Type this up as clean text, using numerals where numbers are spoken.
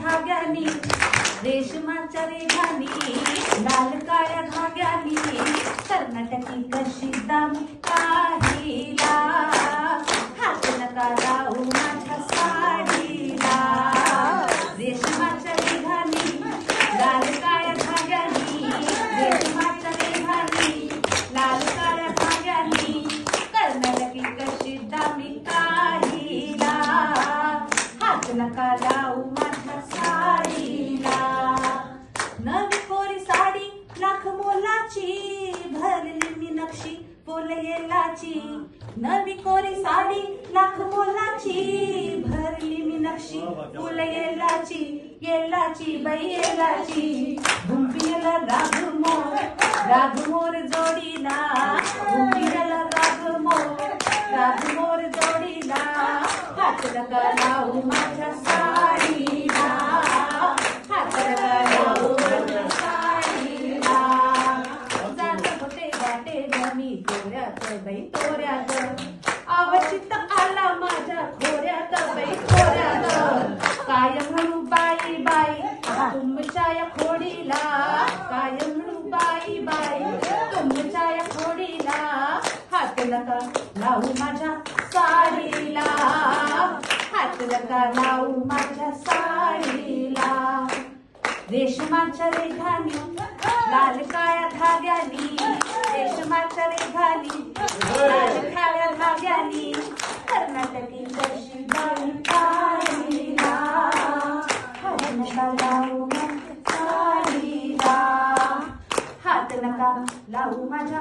धाग्यानी रेशमाच्या रेघानी लाल काळ्या धाग्यानी कर्नाटकी कशी दामी काहीला हात नका लावू माझ्या साडीला रेशमाच्या रेघानी लाल काळ्या धाग्यानी रेशमाच्या रेघानी लाल काळ्या धाग्यानी कर्नाटकी कशी दामी काहीला हात नका लावू माझ्या साडीला नवी कोरी साडी लाख मोलाची भरली मी नक्षी फुल येलाची नवी कोरी साडी लाख मोलाची भरली मी नक्षी फुल येलाची येलाची बाई येलाची घुंपीला राघमोर जोडीला घुंपीला राघमोर जोडीला हात नका लावू माझ्या साडीला हात नका लावू माझ्या साडीला जात होते वाटे मी तोऱ्यात बाई तोऱ्यात अवचित आला माझ्या खोऱ्यात बाई खोऱ्यात काय म्हणू बाई बाई तुमच्या या खोडीला काय म्हणू बाई बाई तुमच्या या खोडीला हात नका लावू माझ्या साडीला हात नका लावू माझ्या साडीला रेशमाच्या रेघानी लाल काळ्या धाग्यानी रेशमाच्या रेघानी लाल काळ्या धाग्यानी कर्नाटकी कशी दामी काहीला हात नका लावू माझ्या साडीला हात नका लावू माझ्या